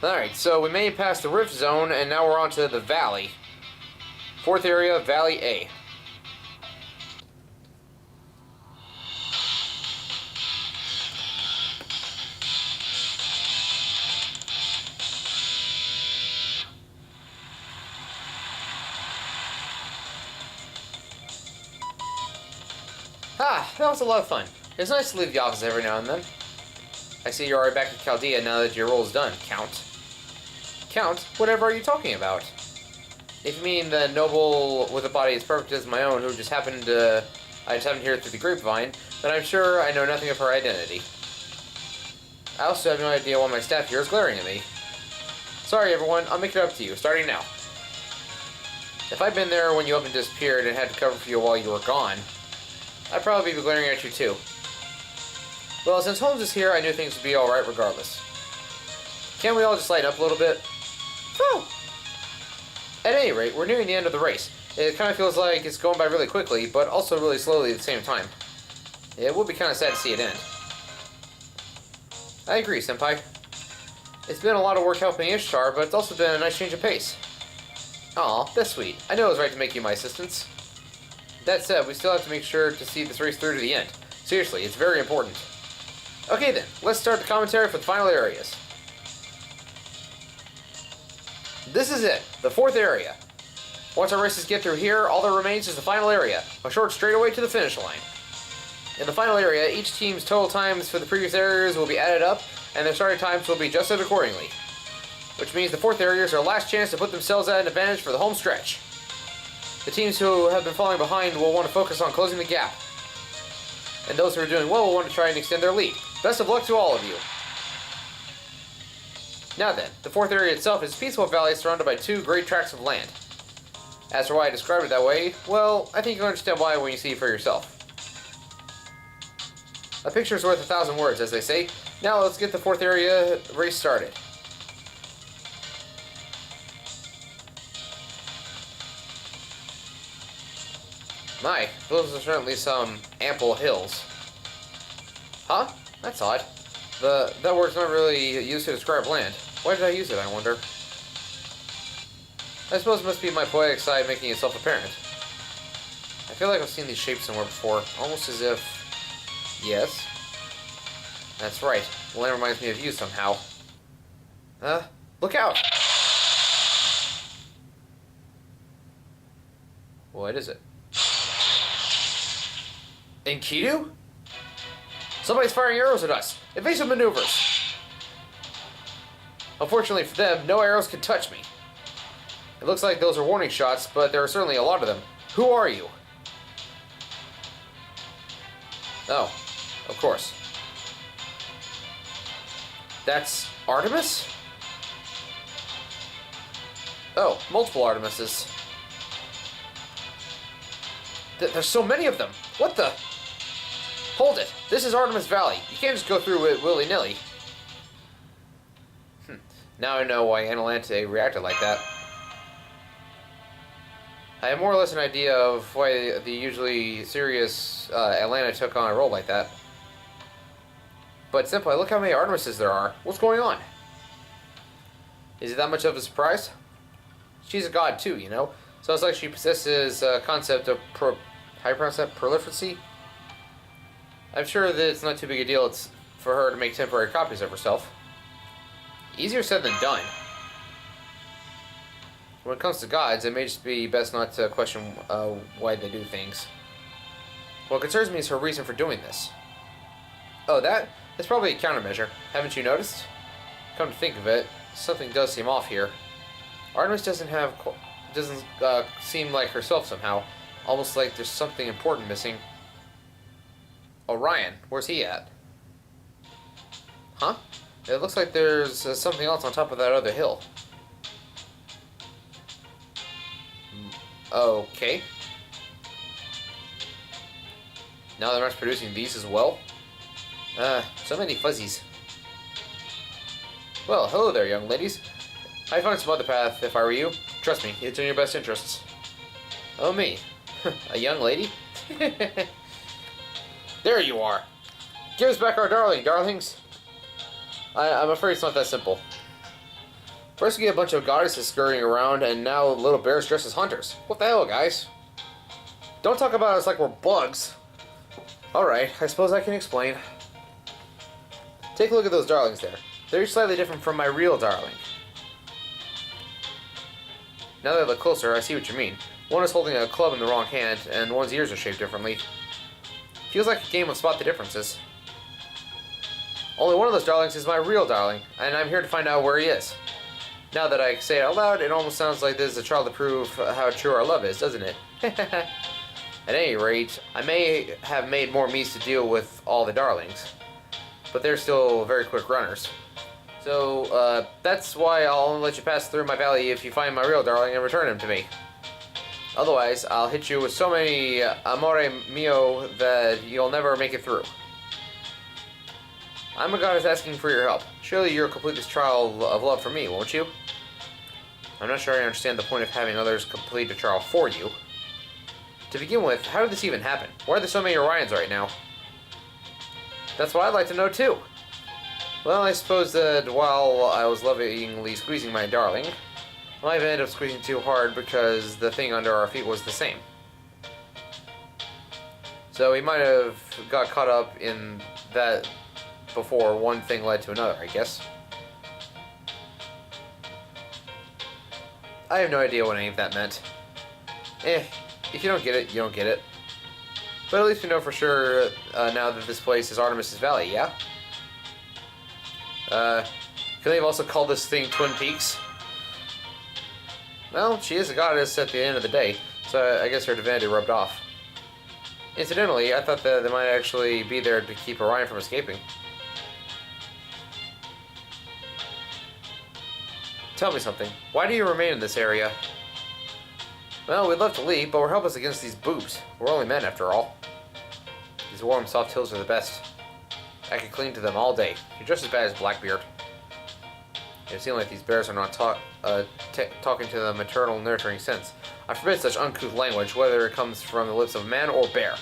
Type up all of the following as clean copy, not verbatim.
Alright, so we made it past the Rift Zone, and now we're on to the Valley. Fourth area, Valley A. Ah, that was a lot of fun. It's nice to leave the office every now and then. I see you're already back at Chaldea now that your role's done, Count. Count? Whatever are you talking about? If you mean the noble with a body as perfect as my own who I just happened to hear through the grapevine, then I'm sure I know nothing of her identity. I also have no idea why my staff here is glaring at me. Sorry everyone, I'll make it up to you, starting now. If I'd been there when you up and disappeared and had to cover for you while you were gone, I'd probably be glaring at you too. Well, since Holmes is here, I knew things would be alright regardless. Can't we all just lighten up a little bit? Whew! At any rate, we're nearing the end of the race. It kind of feels like it's going by really quickly, but also really slowly at the same time. It would be kind of sad to see it end. I agree, Senpai. It's been a lot of work helping Ishtar, but it's also been a nice change of pace. Aw, that's sweet. I know it was right to make you my assistants. That said, we still have to make sure to see this race through to the end. Seriously, it's very important. Okay then, let's start the commentary for the final areas. This is it, the fourth area. Once our races get through here, all that remains is the final area, a short straightaway to the finish line. In the final area, each team's total times for the previous areas will be added up, and their starting times will be adjusted accordingly. Which means the fourth area is our last chance to put themselves at an advantage for the home stretch. The teams who have been falling behind will want to focus on closing the gap. And those who are doing well will want to try and extend their lead. Best of luck to all of you. Now then, the fourth area itself is a peaceful valley surrounded by two great tracts of land. As for why I described it that way, well, I think you'll understand why when you see it for yourself. A picture's worth 1,000 words, as they say. Now let's get the fourth area race started. My, those are certainly some ample hills. Huh? That's odd. That word's not really used to describe land. Why did I use it, I wonder? I suppose it must be my poetic side making itself apparent. I feel like I've seen these shapes somewhere before, almost as if... Yes? That's right. The land reminds me of you somehow. Look out! What is it? Enkidu? Somebody's firing arrows at us! Evasive maneuvers! Unfortunately for them, no arrows can touch me. It looks like those are warning shots, but there are certainly a lot of them. Who are you? Oh, of course. That's Artemis? Oh, multiple Artemises. There's so many of them! What the? Hold it! This is Artemis Valley. You can't just go through it willy-nilly. Now I know why Analante reacted like that. I have more or less an idea of why the usually serious Atlanta took on a role like that. But Senpai, look how many Artemises there are. What's going on? Is it that much of a surprise? She's a god too, you know? Sounds like she possesses a concept of how you pronounce that? Proliferancy? I'm sure that it's not too big a deal for her to make temporary copies of herself. Easier said than done. When it comes to gods, it may just be best not to question why they do things. What concerns me is her reason for doing this. Oh, that's probably a countermeasure. Haven't you noticed? Come to think of it, something does seem off here. Artemis doesn't seem like herself somehow. Almost like there's something important missing. Orion, where's he at? Huh? It looks like there's something else on top of that other hill. Okay. Now they're not producing these as well? So many fuzzies. Well, hello there, young ladies. I'd find some other path if I were you. Trust me, it's in your best interests. Oh, me. A young lady? There you are. Give us back our darlings. I'm afraid it's not that simple. First we get a bunch of goddesses scurrying around, and now little bears dressed as hunters. What the hell, guys? Don't talk about us like we're bugs. Alright, I suppose I can explain. Take a look at those darlings there. They're slightly different from my real darling. Now that I look closer, I see what you mean. One is holding a club in the wrong hand, and one's ears are shaped differently. Feels like a game of spot the differences. Only one of those darlings is my real darling, and I'm here to find out where he is. Now that I say it out loud, it almost sounds like this is a trial to prove how true our love is, doesn't it? At any rate, I may have made more me's to deal with all the darlings, but they're still very quick runners. So, that's why I'll only let you pass through my valley if you find my real darling and return him to me. Otherwise, I'll hit you with so many amore mio that you'll never make it through. I'm a goddess asking for your help. Surely you'll complete this trial of love for me, won't you? I'm not sure I understand the point of having others complete a trial for you. To begin with, how did this even happen? Why are there so many Orions right now? That's what I'd like to know too. Well, I suppose that while I was lovingly squeezing my darling, I might have ended up squeezing too hard because the thing under our feet was the same. So we might have got caught up in that before one thing led to another, I guess. I have no idea what any of that meant. If you don't get it, you don't get it. But at least we know for sure now that this place is Artemis' Valley, yeah? Can they have also called this thing Twin Peaks? Well, she is a goddess at the end of the day, so I guess her divinity rubbed off. Incidentally, I thought that they might actually be there to keep Orion from escaping. Tell me something. Why do you remain in this area? Well, we'd love to leave, but we're helpless against these boobs. We're only men, after all. These warm, soft hills are the best. I could cling to them all day. You're just as bad as Blackbeard. It seems like these bears are not talking to the maternal, nurturing sense. I forbid such uncouth language, whether it comes from the lips of man or bear.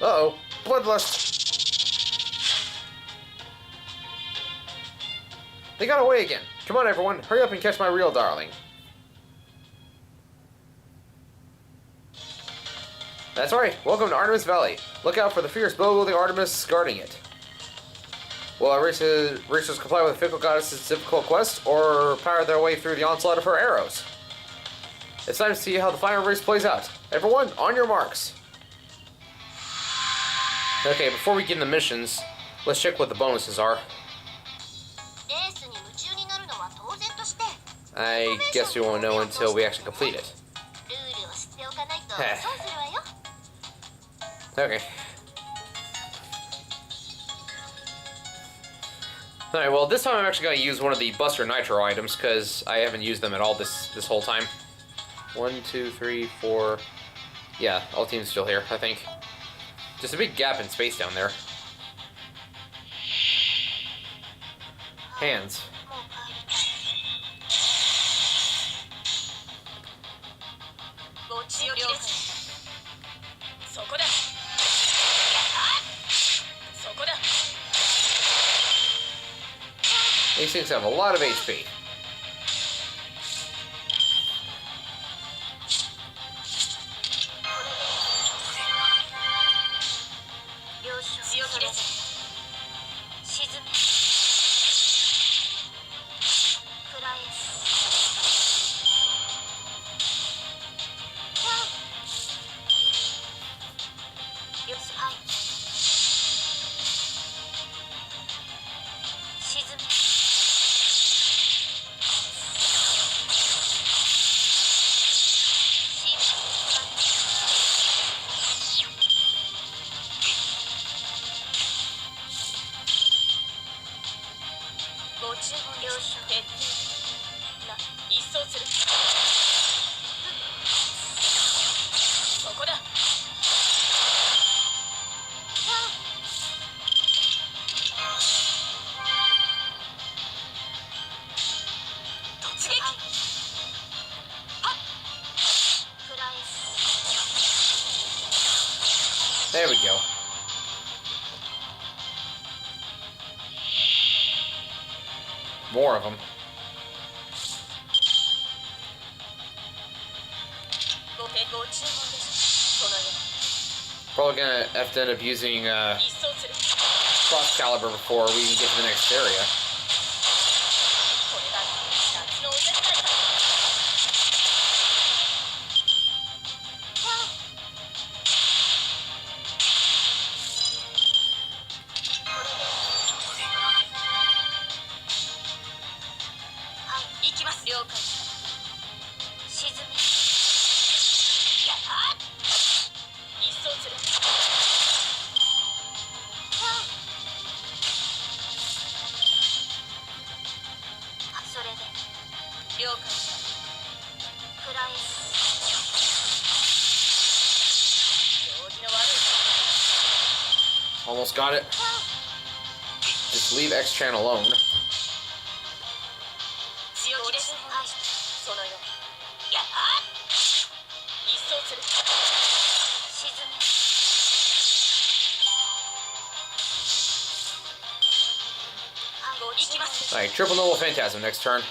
Uh-oh. Bloodlust! They got away again. Come on, everyone. Hurry up and catch my real darling. That's right. Welcome to Artemis Valley. Look out for the fierce bow-wielding Artemis guarding it. Will our racers comply with the fickle goddess's difficult quest, or power their way through the onslaught of her arrows? It's time to see how the final race plays out. Everyone, on your marks. Okay, before we get into missions, let's check what the bonuses are. I guess we won't know until we actually complete it. Okay. Alright, well, this time I'm actually going to use one of the Buster Nitro items, because I haven't used them at all this whole time. 1, 2, 3, 4... Yeah, all teams still here, I think. Just a big gap in space down there. Hands. These things have a lot of HP. There we go. More of them. Probably gonna have to end up using cross caliber before we can get to the next area. Almost got it. Just leave X-Chan alone. Alright, triple noble phantasm next turn.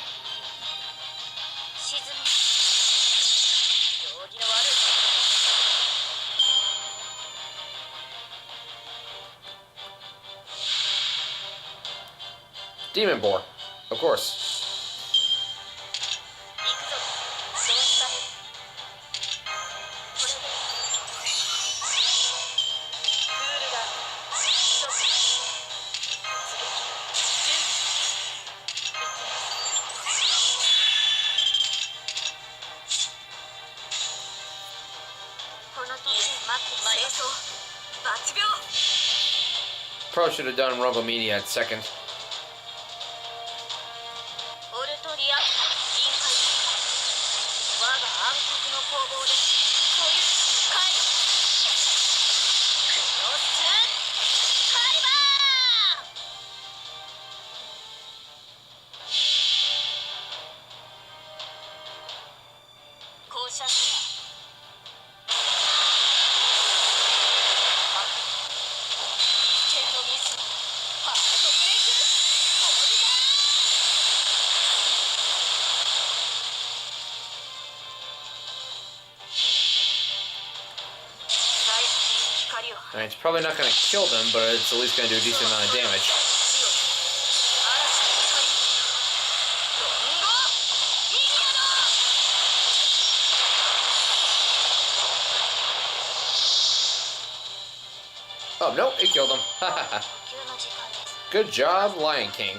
Demon Boar, of course. Probably should have done Rumble Media at second. Alright, it's probably not going to kill them, but it's at least going to do a decent amount of damage. Oh, no, it killed him. Good job, Lion King.